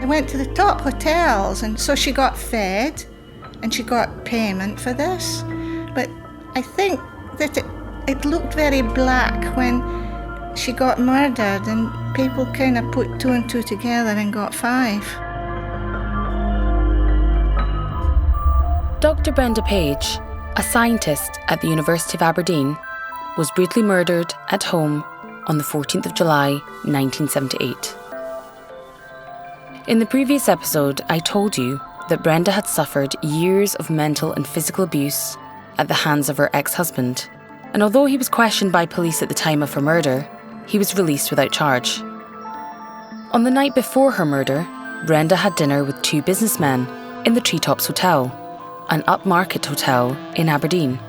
They went to the top hotels, and so she got fed and she got payment for this. But I think that it looked very black when she got murdered, and people kind of put two and two together and got 5. Dr Brenda Page, a scientist at the University of Aberdeen, was brutally murdered at home on the 14th of July, 1978. In the previous episode, I told you that Brenda had suffered years of mental and physical abuse at the hands of her ex-husband, and although he was questioned by police at the time of her murder, he was released without charge. On the night before her murder, Brenda had dinner with 2 businessmen in the Treetops Hotel, an upmarket hotel in Aberdeen.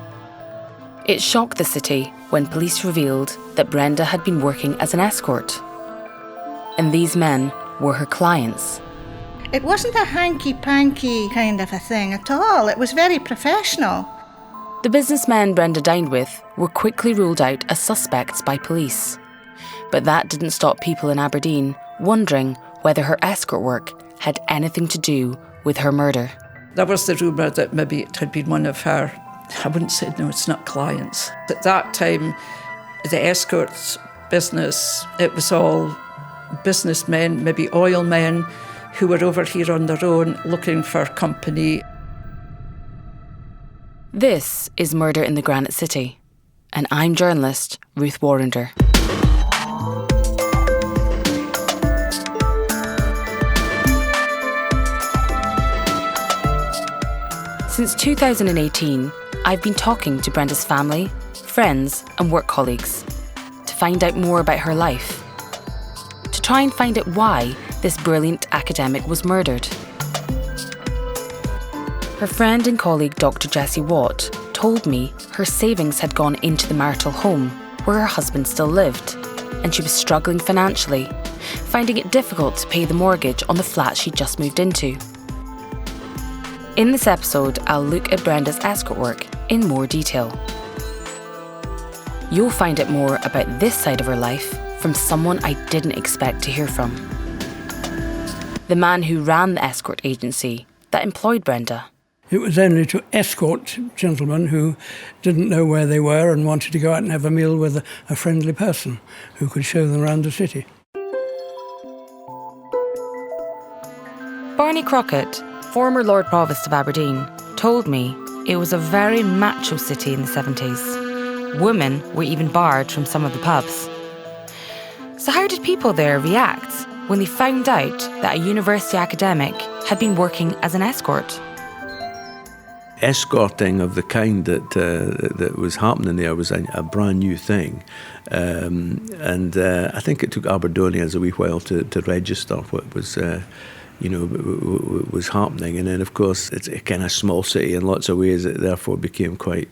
It shocked the city when police revealed that Brenda had been working as an escort. And these men were her clients. It wasn't a hanky-panky kind of a thing at all. It was very professional. The businessmen Brenda dined with were quickly ruled out as suspects by police. But that didn't stop people in Aberdeen wondering whether her escort work had anything to do with her murder. There was the rumour that maybe it had been one of her, I wouldn't say, no, it's not clients. At that time, the escorts business, it was all businessmen, maybe oil men, who were over here on their own looking for company. This is Murder in the Granite City, and I'm journalist Ruth Warrander. Since 2018, I've been talking to Brenda's family, friends and work colleagues to find out more about her life, to try and find out why this brilliant academic was murdered. Her friend and colleague Dr Jessie Watt told me her savings had gone into the marital home where her husband still lived, and she was struggling financially, finding it difficult to pay the mortgage on the flat she'd just moved into. In this episode, I'll look at Brenda's escort work in more detail. You'll find out more about this side of her life from someone I didn't expect to hear from. The man who ran the escort agency that employed Brenda. It was only to escort gentlemen who didn't know where they were and wanted to go out and have a meal with a friendly person who could show them around the city. Barney Crockett, former Lord Provost of Aberdeen, told me it was a very macho city in the 70s. Women were even barred from some of the pubs. So how did people there react when they found out that a university academic had been working as an escort? Escorting of the kind that was happening there was a brand new thing. And I think it took Aberdonians a wee while to register what was was happening. And then, of course, it's a kind of small city in lots of ways. It therefore became quite,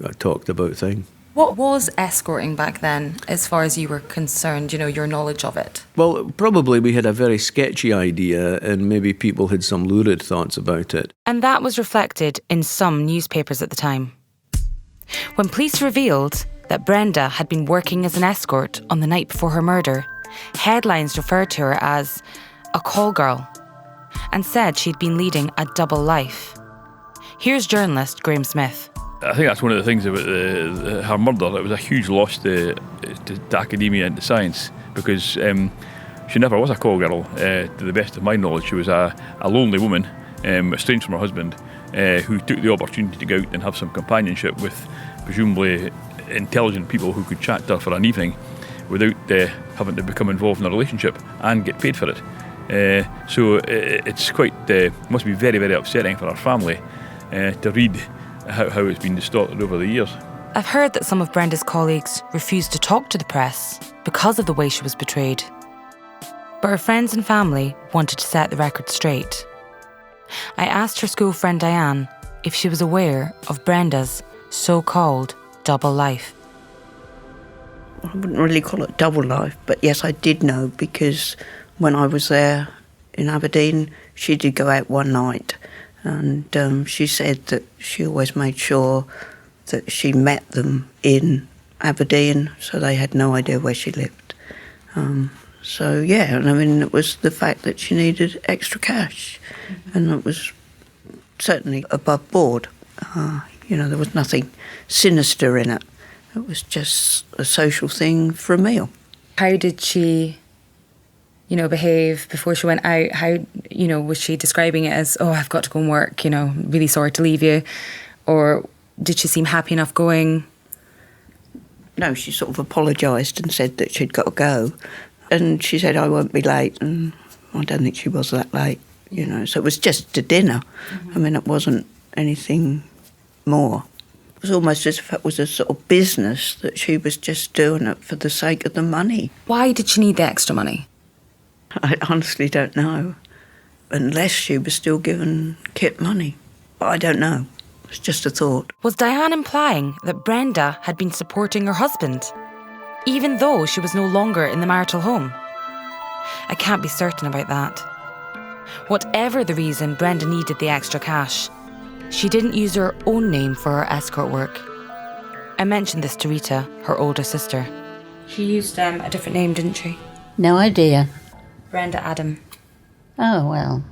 a talked about thing. What was escorting back then, as far as you were concerned, your knowledge of it? Well, probably we had a very sketchy idea and maybe people had some lurid thoughts about it. And that was reflected in some newspapers at the time. When police revealed that Brenda had been working as an escort on the night before her murder, headlines referred to her as a call girl and said she'd been leading a double life. Here's journalist Graham Smith. I think that's one of the things about her murder. It was a huge loss to academia and to science because she never was a call girl. To the best of my knowledge, she was a lonely woman, estranged from her husband, who took the opportunity to go out and have some companionship with presumably intelligent people who could chat to her for an evening without having to become involved in a relationship and get paid for it. So it's quite must be very, very upsetting for her family to read how it's been distorted over the years. I've heard that some of Brenda's colleagues refused to talk to the press because of the way she was portrayed. But her friends and family wanted to set the record straight. I asked her school friend Diane if she was aware of Brenda's so-called double life. I wouldn't really call it double life, but yes, I did know because when I was there in Aberdeen, she did go out one night and she said that she always made sure that she met them in Aberdeen, so they had no idea where she lived. So, yeah, and I mean, it was the fact that she needed extra cash. And it was certainly above board. There was nothing sinister in it. It was just a social thing for a meal. How did she, behave before she went out? How, was she describing it as, oh, I've got to go and work, really sorry to leave you? Or did she seem happy enough going? No, she sort of apologised and said that she'd got to go. And she said, I won't be late. And I don't think she was that late, So it was just a dinner. I mean, it wasn't anything more. It was almost as if it was a sort of business that she was just doing it for the sake of the money. Why did she need the extra money? I honestly don't know. Unless she was still giving Kit money. But I don't know. It's just a thought. Was Diane implying that Brenda had been supporting her husband, even though she was no longer in the marital home? I can't be certain about that. Whatever the reason Brenda needed the extra cash, she didn't use her own name for her escort work. I mentioned this to Rita, her older sister. She used a different name, didn't she? No idea. Brenda Adam. Oh, well,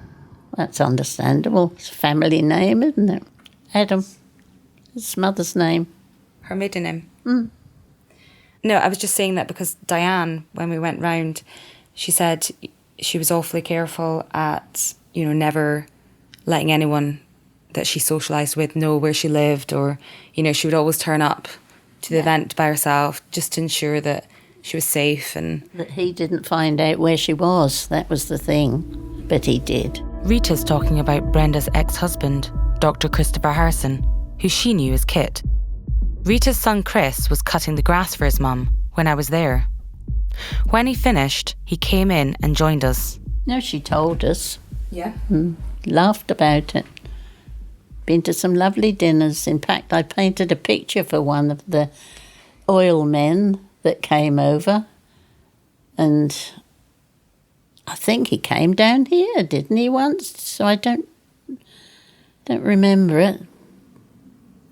that's understandable. It's a family name, isn't it? Adam. His mother's name. Her maiden name? Mm. No, I was just saying that because Diane, when we went round, she said she was awfully careful at, never letting anyone that she socialised with know where she lived, or, she would always turn up to the event by herself just to ensure that she was safe. And that he didn't find out where she was, that was the thing. But he did. Rita's talking about Brenda's ex-husband, Dr Christopher Harrison, who she knew as Kit. Rita's son Chris was cutting the grass for his mum when I was there. When he finished, he came in and joined us. No, she told us. Yeah? Laughed about it. Been to some lovely dinners. In fact, I painted a picture for one of the oil men that came over. And I think he came down here, didn't he, once? So I don't remember it.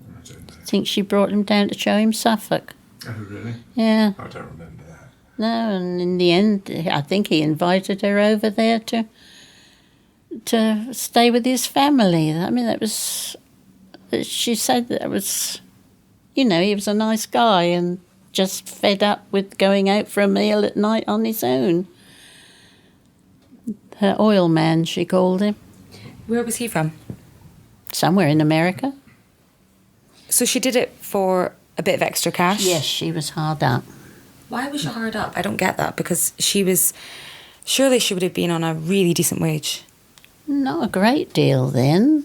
I think she brought him down to show him Suffolk. Oh, really? Yeah. I don't remember that. No, and in the end, I think he invited her over there to stay with his family. I mean, she said that it was, he was a nice guy and just fed up with going out for a meal at night on his own. Her oil man, she called him. Where was he from? Somewhere in America. So she did it for a bit of extra cash? Yes, she was hard up. Why was she hard up? I don't get that, because surely she would have been on a really decent wage. Not a great deal then.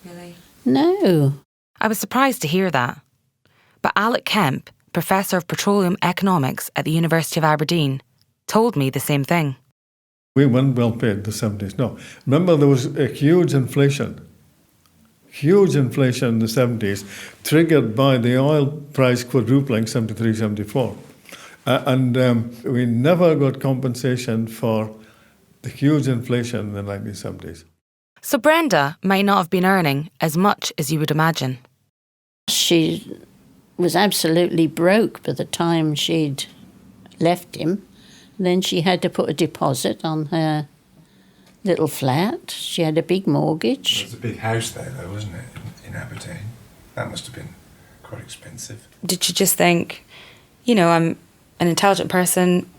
Really? No. I was surprised to hear that. But Alec Kemp, Professor of Petroleum Economics at the University of Aberdeen, told me the same thing. We weren't well paid in the 70s, no. Remember, there was a huge inflation in the 70s, triggered by the oil price quadrupling, 73, 74. And we never got compensation for the huge inflation in the 1970s. So Brenda might not have been earning as much as you would imagine. She was absolutely broke by the time she'd left him. Then she had to put a deposit on her little flat. She had a big mortgage. There was a big house there, though, wasn't it, in Aberdeen? That must have been quite expensive. Did she just think, I'm an intelligent person,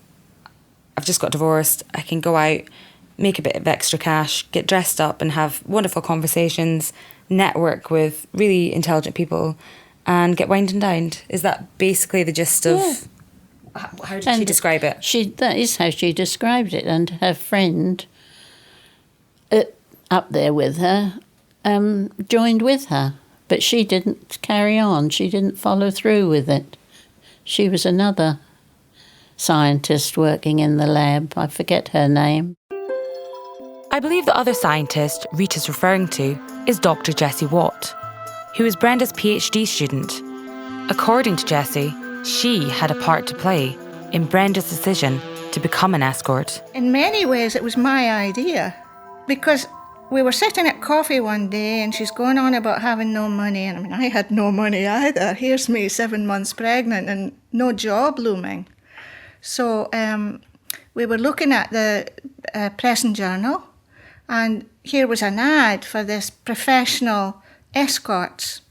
I've just got divorced, I can go out, make a bit of extra cash, get dressed up and have wonderful conversations, network with really intelligent people and get wined and dined? Is that basically the gist of... Yeah. How did she describe it? That is how she described it. And her friend up there with her joined with her. But she didn't carry on. She didn't follow through with it. She was another scientist working in the lab. I forget her name. I believe the other scientist Rita's referring to is Dr Jessie Watt, who is Brenda's PhD student. According to Jessie, she had a part to play in Brenda's decision to become an escort. In many ways, it was my idea, because we were sitting at coffee one day and she's going on about having no money. And I mean, I had no money either. Here's me 7 months pregnant and no job looming. So we were looking at the Press and Journal, and here was an ad for this professional escorts.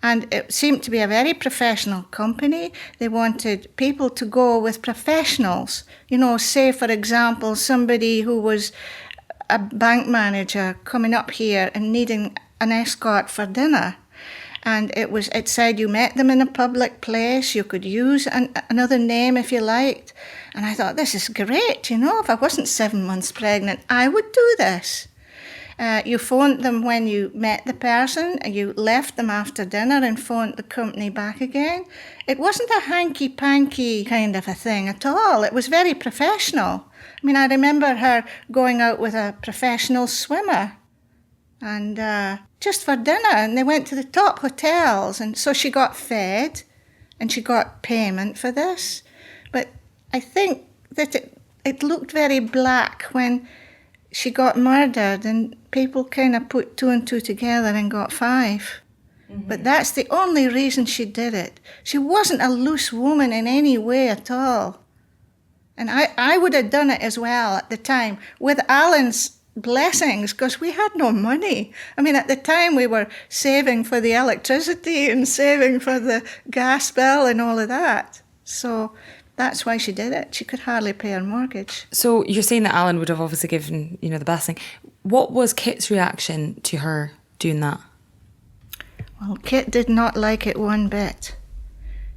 And it seemed to be a very professional company. They wanted people to go with professionals. You know, say, for example, somebody who was a bank manager coming up here and needing an escort for dinner. And it said you met them in a public place, you could use another name if you liked. And I thought, this is great, you know, if I wasn't 7 months pregnant, I would do this. You phoned them when you met the person, and you left them after dinner and phoned the company back again. It wasn't a hanky-panky kind of a thing at all. It was very professional. I mean, I remember her going out with a professional swimmer and just for dinner, and they went to the top hotels, and so she got fed and she got payment for this. But I think that it looked very black when she got murdered, and people kind of put 2 and 2 together and got 5. Mm-hmm. But that's the only reason she did it. She wasn't a loose woman in any way at all. And I would have done it as well at the time, with Alan's blessings, because we had no money. I mean, at the time we were saving for the electricity and saving for the gas bill and all of that. So that's why she did it. She could hardly pay her mortgage. So you're saying that Alan would have obviously given, the blessing. What was Kit's reaction to her doing that? Well, Kit did not like it one bit.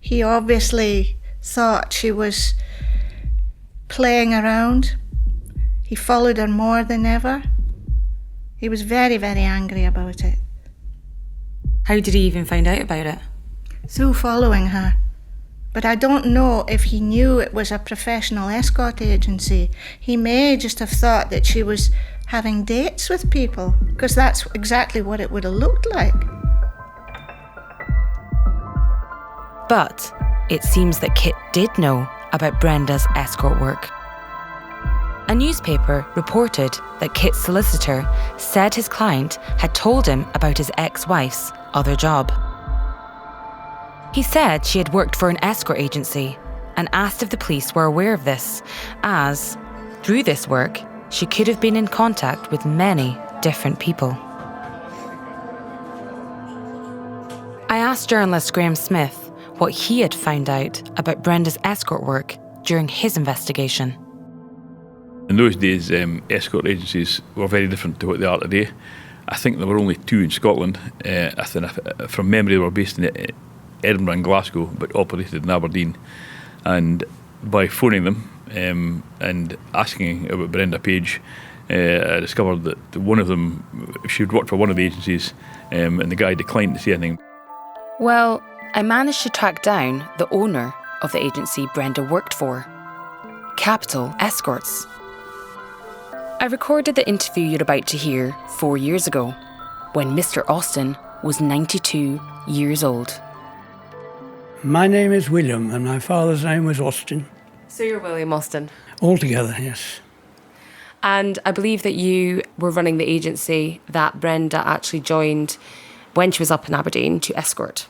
He obviously thought she was playing around. He followed her more than ever. He was very, very angry about it. How did he even find out about it? Through following her. But I don't know if he knew it was a professional escort agency. He may just have thought that she was having dates with people, because that's exactly what it would have looked like. But it seems that Kit did know about Brenda's escort work. A newspaper reported that Kit's solicitor said his client had told him about his ex-wife's other job. He said she had worked for an escort agency and asked if the police were aware of this, as, through this work, she could have been in contact with many different people. I asked journalist Graham Smith what he had found out about Brenda's escort work during his investigation. In those days, escort agencies were very different to what they are today. I think there were only 2 in Scotland. I think, from memory, they were based in Edinburgh and Glasgow, but operated in Aberdeen. And by phoning them and asking about Brenda Page, I discovered that one of them, she had worked for one of the agencies, and the guy declined to say anything. Well, I managed to track down the owner of the agency Brenda worked for, Capital Escorts. I recorded the interview you're about to hear 4 years ago, when Mr. Austin was 92 years old. My name is William, and my father's name was Austin. So you're William Austin? Altogether, yes. And I believe that you were running the agency that Brenda actually joined when she was up in Aberdeen to escort.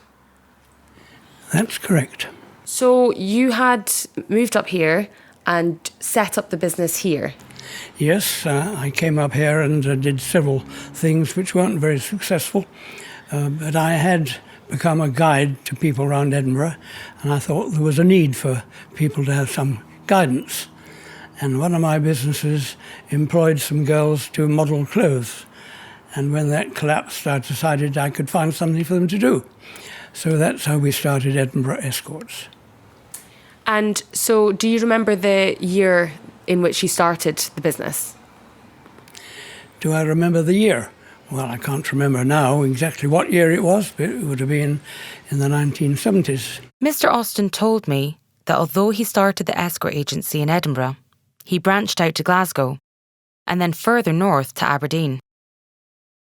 That's correct. So you had moved up here and set up the business here? Yes, I came up here and did several things which weren't very successful, but I had become a guide to people around Edinburgh, and I thought there was a need for people to have some guidance. And one of my businesses employed some girls to model clothes, and when that collapsed, I decided I could find something for them to do. So that's how we started Edinburgh Escorts. And so do you remember the year in which you started the business? Do I remember the year? Well, I can't remember now exactly what year it was, but it would have been in the 1970s. Mr. Austin told me that although he started the escort agency in Edinburgh, he branched out to Glasgow and then further north to Aberdeen.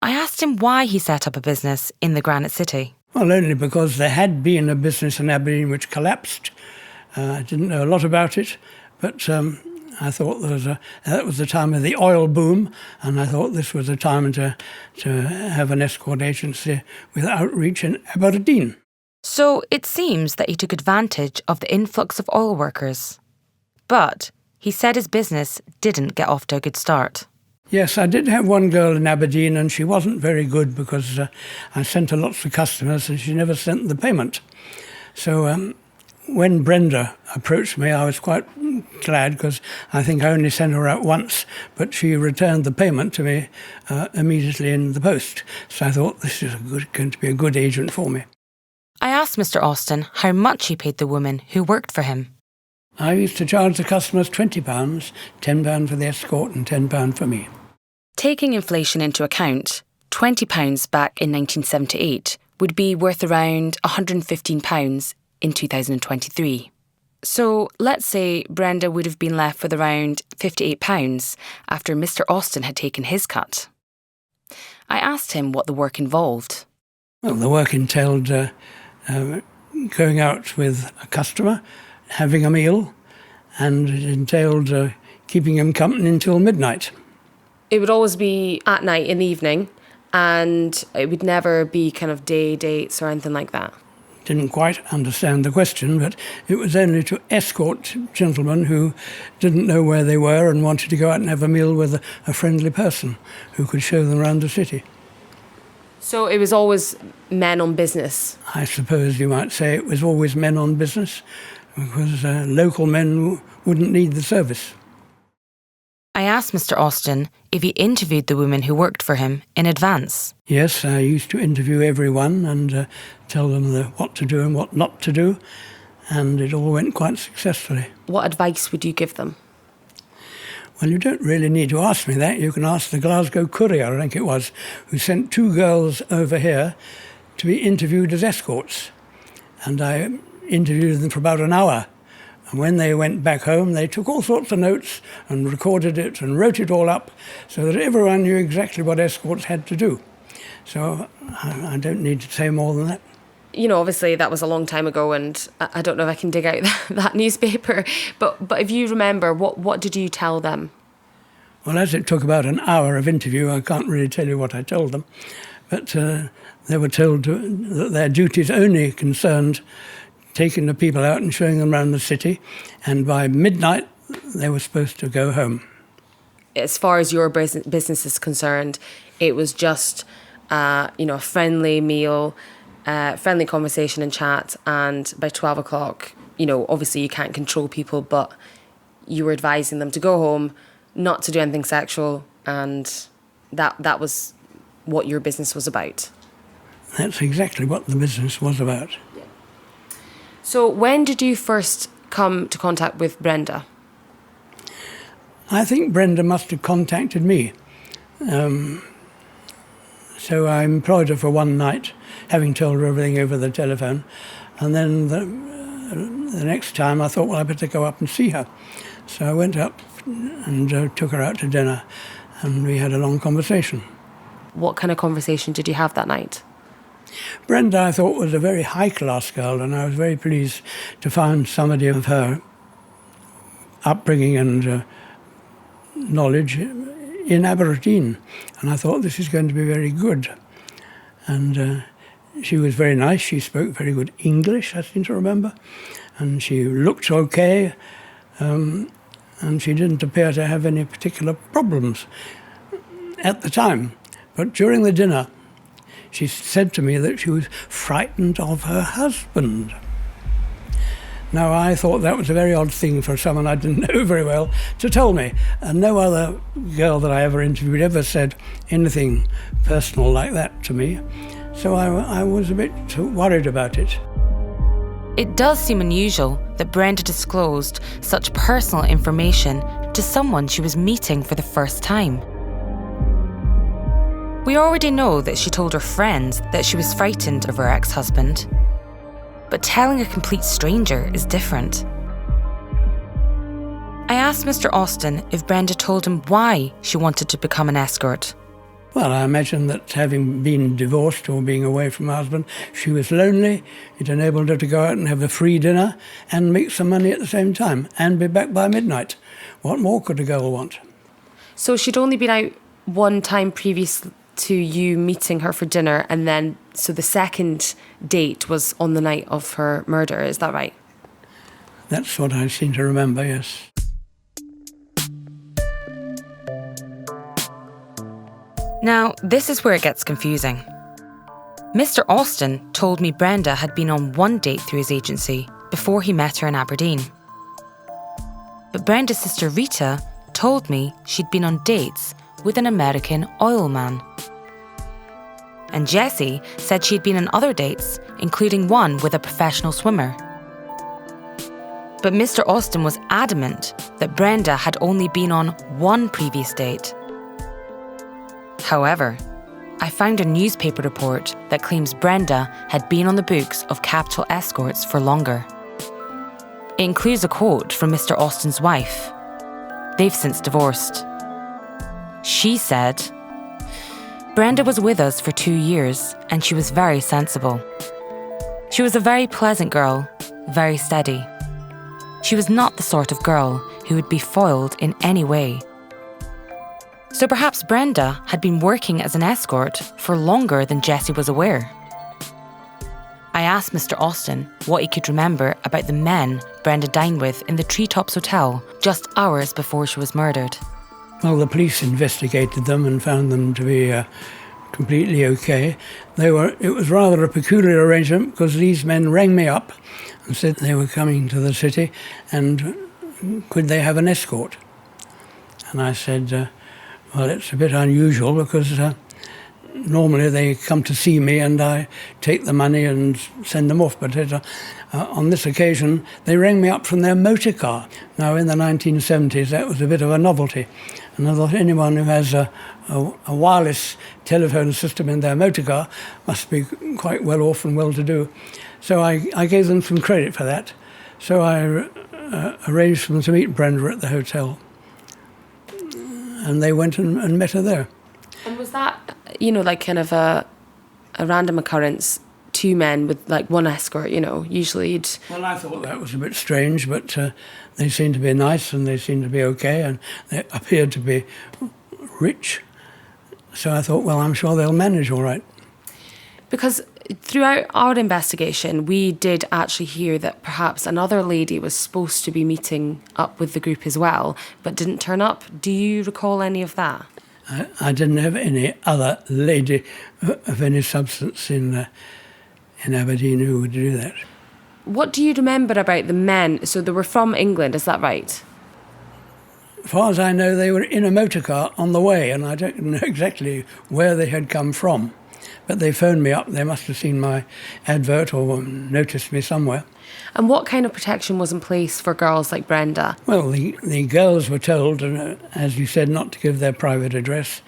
I asked him why he set up a business in the Granite City. Well, only because there had been a business in Aberdeen which collapsed. I didn't know a lot about it, but I thought that was the time of the oil boom, and I thought this was the time to have an escort agency with outreach in Aberdeen. So it seems that he took advantage of the influx of oil workers. But he said his business didn't get off to a good start. Yes, I did have one girl in Aberdeen, and she wasn't very good because I sent her lots of customers and she never sent the payment. So when Brenda approached me, I was quite glad because I think I only sent her out once, but she returned the payment to me immediately in the post. So I thought this is going to be a good agent for me. I asked Mr. Austin how much he paid the woman who worked for him. I used to charge the customers £20, £10 for the escort and £10 for me. Taking inflation into account, £20 back in 1978 would be worth around £115 in 2023. So let's say Brenda would have been left with around £58 after Mr. Austin had taken his cut. I asked him what the work involved. Well, the work entailed going out with a customer, having a meal, and it entailed keeping him company until midnight. It would always be at night in the evening, and it would never be kind of day dates or anything like that. Didn't quite understand the question, but it was only to escort gentlemen who didn't know where they were and wanted to go out and have a meal with a friendly person who could show them around the city. So it was always men on business? I suppose you might say it was always men on business, because local men wouldn't need the service. I asked Mr. Austin if he interviewed the women who worked for him in advance. Yes, I used to interview everyone and tell them what to do and what not to do, and it all went quite successfully. What advice would you give them? Well, you don't really need to ask me that. You can ask the Glasgow Courier, I think it was, who sent 2 girls over here to be interviewed as escorts. And I interviewed them for about an hour. And when they went back home, they took all sorts of notes and recorded it and wrote it all up so that everyone knew exactly what escorts had to do. So I don't need to say more than that. You know, obviously that was a long time ago, and I don't know if I can dig out that newspaper. But if you remember, what did you tell them? Well, as it took about an hour of interview, I can't really tell you what I told them. But they were told that their duties only concerned taking the people out and showing them around the city, and by midnight they were supposed to go home. As far as your business is concerned, it was just a friendly meal, friendly conversation and chat, and by 12 o'clock, obviously you can't control people, but you were advising them to go home, not to do anything sexual, and that was what your business was about. That's exactly what the business was about. So when did you first come to contact with Brenda? I think Brenda must have contacted me. So I employed her for one night, having told her everything over the telephone. And then the next time I thought, well, I better go up and see her. So I went up and took her out to dinner, and we had a long conversation. What kind of conversation did you have that night? Brenda, I thought, was a very high-class girl, and I was very pleased to find somebody of her upbringing and knowledge in Aberdeen. And I thought, this is going to be very good. And she was very nice. She spoke very good English, I seem to remember. And she looked okay. And she didn't appear to have any particular problems at the time. But during the dinner, she said to me that she was frightened of her husband. Now, I thought that was a very odd thing for someone I didn't know very well to tell me. And no other girl that I ever interviewed ever said anything personal like that to me. So I was a bit worried about it. It does seem unusual that Brenda disclosed such personal information to someone she was meeting for the first time. We already know that she told her friends that she was frightened of her ex-husband. But telling a complete stranger is different. I asked Mr. Austin if Brenda told him why she wanted to become an escort. Well, I imagine that having been divorced or being away from her husband, she was lonely. It enabled her to go out and have a free dinner and make some money at the same time and be back by midnight. What more could a girl want? So she'd only been out one time previous to you meeting her for dinner, and then so the second date was on the night of her murder, is that right? That's what I seem to remember, yes. Now, this is where it gets confusing. Mr. Austin told me Brenda had been on one date through his agency before he met her in Aberdeen. But Brenda's sister Rita told me she'd been on dates with an American oil man. And Jessie said she'd been on other dates, including one with a professional swimmer. But Mr. Austin was adamant that Brenda had only been on one previous date. However, I found a newspaper report that claims Brenda had been on the books of capital escorts for longer. It includes a quote from Mr. Austin's wife. They've since divorced. She said, "Brenda was with us for 2 years and she was very sensible. She was a very pleasant girl, very steady. She was not the sort of girl who would be foiled in any way." So perhaps Brenda had been working as an escort for longer than Jessie was aware. I asked Mr. Austin what he could remember about the men Brenda dined with in the Treetops Hotel just hours before she was murdered. Well, the police investigated them and found them to be completely okay. It was rather a peculiar arrangement because these men rang me up and said they were coming to the city and could they have an escort? And I said, well, it's a bit unusual because normally they come to see me and I take the money and send them off. But on this occasion, they rang me up from their motor car. Now, in the 1970s, that was a bit of a novelty. And I thought anyone who has a wireless telephone system in their motor car must be quite well off and well-to-do. So I gave them some credit for that. So I arranged for them to meet Brenda at the hotel. And they went and met her there. And was that, like kind of a random occurrence? 2 men with like one escort, usually you'd... Well, I thought that was a bit strange, but they seemed to be nice and they seemed to be okay and they appeared to be rich. So I thought, well, I'm sure they'll manage all right. Because throughout our investigation, we did actually hear that perhaps another lady was supposed to be meeting up with the group as well, but didn't turn up. Do you recall any of that? I didn't have any other lady of any substance in Aberdeen who would do that. What do you remember about the men? So they were from England, is that right? As far as I know, they were in a motor car on the way, and I don't know exactly where they had come from. But they phoned me up. They must have seen my advert or noticed me somewhere. And what kind of protection was in place for girls like Brenda? Well, the girls were told, as you said, not to give their private address,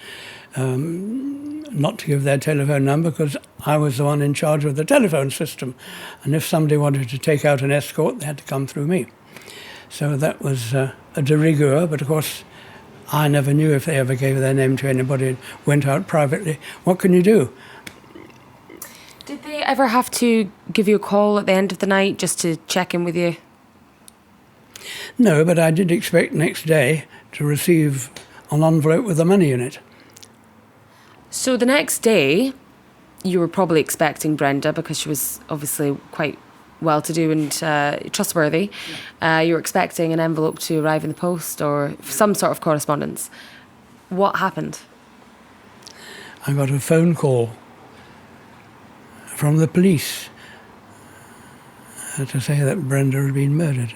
not to give their telephone number, because I was the one in charge of the telephone system. And if somebody wanted to take out an escort, they had to come through me. So that was a de rigueur, but of course, I never knew if they ever gave their name to anybody and went out privately. What can you do? Did they ever have to give you a call at the end of the night just to check in with you? No, but I did expect next day to receive an envelope with the money in it. So the next day, you were probably expecting Brenda because she was obviously quite well-to-do and trustworthy. You were expecting an envelope to arrive in the post or some sort of correspondence. What happened? I got a phone call from the police to say that Brenda had been murdered.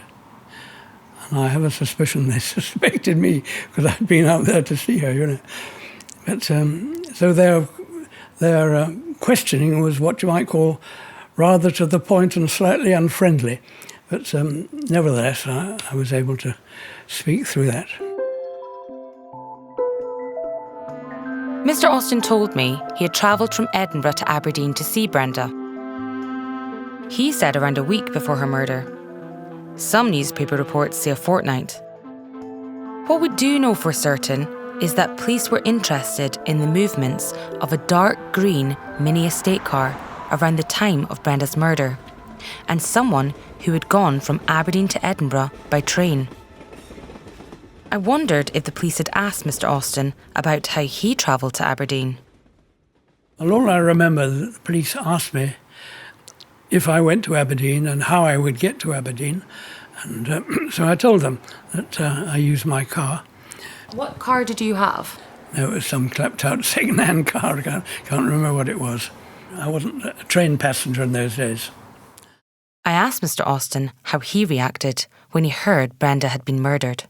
And I have a suspicion they suspected me because I'd been out there to see her, But so their questioning was what you might call rather to the point and slightly unfriendly. But nevertheless, I was able to speak through that. Mr. Austin told me he had travelled from Edinburgh to Aberdeen to see Brenda. He said around a week before her murder. Some newspaper reports say a fortnight. What we do know for certain is that police were interested in the movements of a dark green mini estate car around the time of Brenda's murder, and someone who had gone from Aberdeen to Edinburgh by train. I wondered if the police had asked Mr. Austin about how he travelled to Aberdeen. Well, all I remember, the police asked me if I went to Aberdeen and how I would get to Aberdeen. And so I told them that I used my car. What car did you have? No, it was some clapped-out second-hand car. I can't remember what it was. I wasn't a train passenger in those days. I asked Mr. Austin how he reacted when he heard Brenda had been murdered.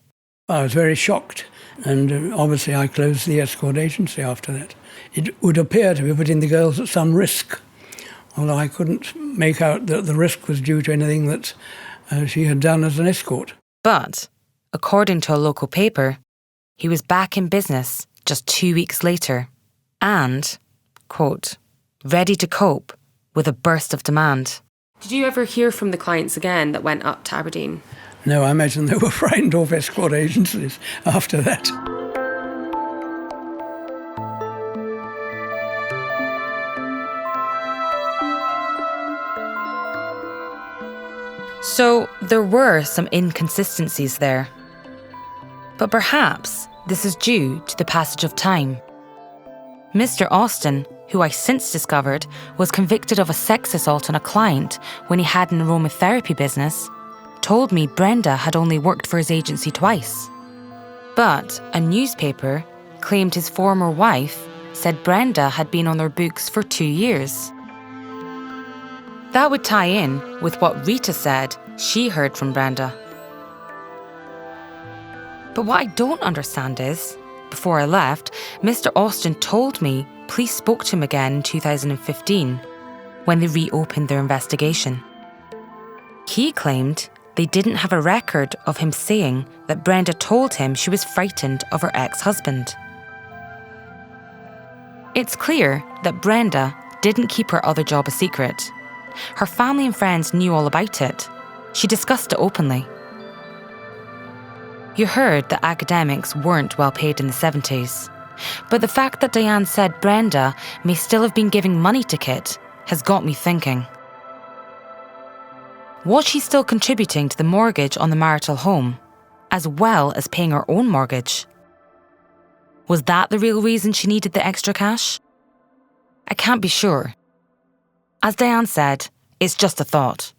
I was very shocked, and obviously I closed the escort agency after that. It would appear to be putting the girls at some risk, although I couldn't make out that the risk was due to anything that she had done as an escort. But, according to a local paper, he was back in business just 2 weeks later and, quote, ready to cope with a burst of demand. Did you ever hear from the clients again that went up to Aberdeen? No, I imagine they were frightened off escort agencies after that. So there were some inconsistencies there. But perhaps this is due to the passage of time. Mr. Austin, who I since discovered was convicted of a sex assault on a client when he had an aromatherapy business, told me Brenda had only worked for his agency twice. But a newspaper claimed his former wife said Brenda had been on their books for 2 years. That would tie in with what Rita said she heard from Brenda. But what I don't understand is, before I left, Mr. Austin told me police spoke to him again in 2015 when they reopened their investigation. He claimed they didn't have a record of him saying that Brenda told him she was frightened of her ex-husband. It's clear that Brenda didn't keep her other job a secret. Her family and friends knew all about it. She discussed it openly. You heard that academics weren't well paid in the 70s. But the fact that Diane said Brenda may still have been giving money to Kit has got me thinking. Was she still contributing to the mortgage on the marital home, as well as paying her own mortgage? Was that the real reason she needed the extra cash? I can't be sure. As Diane said, it's just a thought.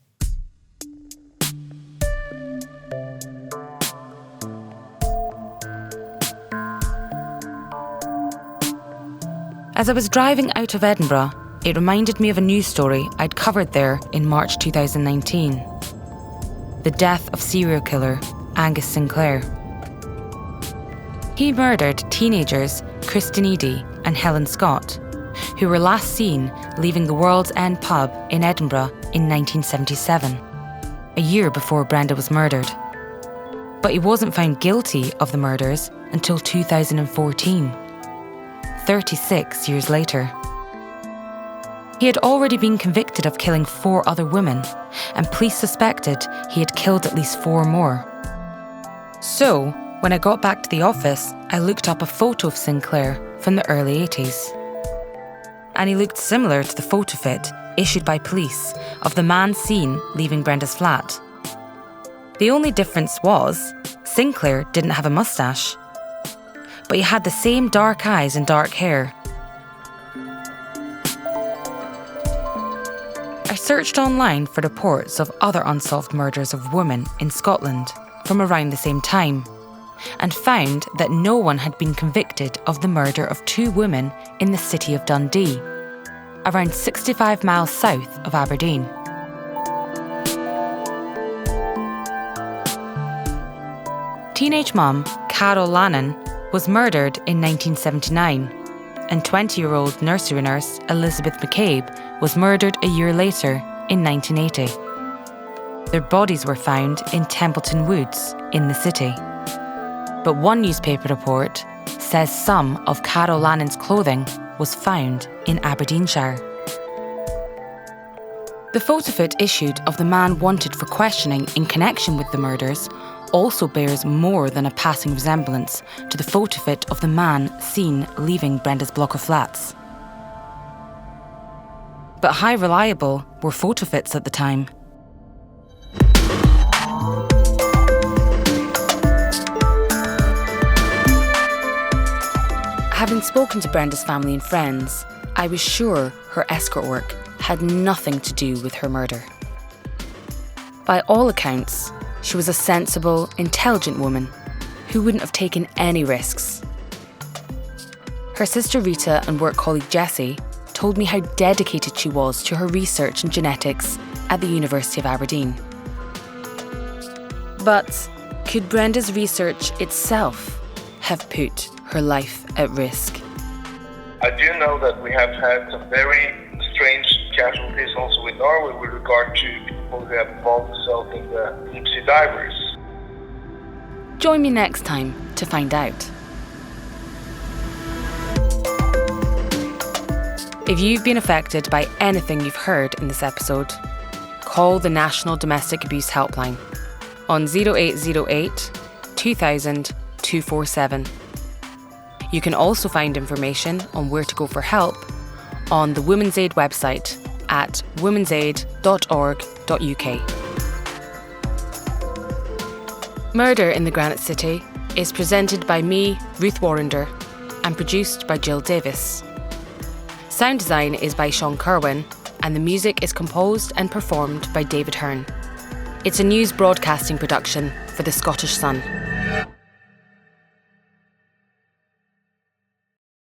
As I was driving out of Edinburgh, it reminded me of a news story I'd covered there in March 2019. The death of serial killer Angus Sinclair. He murdered teenagers Kristen Eady and Helen Scott, who were last seen leaving the World's End pub in Edinburgh in 1977, a year before Brenda was murdered. But he wasn't found guilty of the murders until 2014. 36 years later. He had already been convicted of killing 4 other women, and police suspected he had killed at least 4 more. So, when I got back to the office, I looked up a photo of Sinclair from the early 80s. And he looked similar to the photofit issued by police of the man seen leaving Brenda's flat. The only difference was, Sinclair didn't have a moustache, but he had the same dark eyes and dark hair. I searched online for reports of other unsolved murders of women in Scotland from around the same time, and found that no one had been convicted of the murder of 2 women in the city of Dundee, around 65 miles south of Aberdeen. Teenage mum Carol Lannan was murdered in 1979, and 20-year-old nursery nurse Elizabeth McCabe was murdered a year later in 1980. Their bodies were found in Templeton Woods in the city. But one newspaper report says some of Carol Lannan's clothing was found in Aberdeenshire. The photofit issued of the man wanted for questioning in connection with the murders also bears more than a passing resemblance to the photofit of the man seen leaving Brenda's block of flats. But how reliable were photofits at the time? Having spoken to Brenda's family and friends, I was sure her escort work had nothing to do with her murder. By all accounts, she was a sensible, intelligent woman who wouldn't have taken any risks. Her sister Rita and work colleague Jessie told me how dedicated she was to her research in genetics at the University of Aberdeen. But could Brenda's research itself have put her life at risk? I do know that we have had some very strange casualties also in Norway with regard to people who have involved themselves in the deep sea divers. Join me next time to find out. If you've been affected by anything you've heard in this episode, call the National Domestic Abuse Helpline on 0808 2000 247. You can also find information on where to go for help on the Women's Aid website at womensaid.org.uk. Murder in the Granite City is presented by me, Ruth Warrander, and produced by Jill Davis. Sound design is by Sean Kerwin, and the music is composed and performed by David Hearn. It's a news broadcasting production for the Scottish Sun.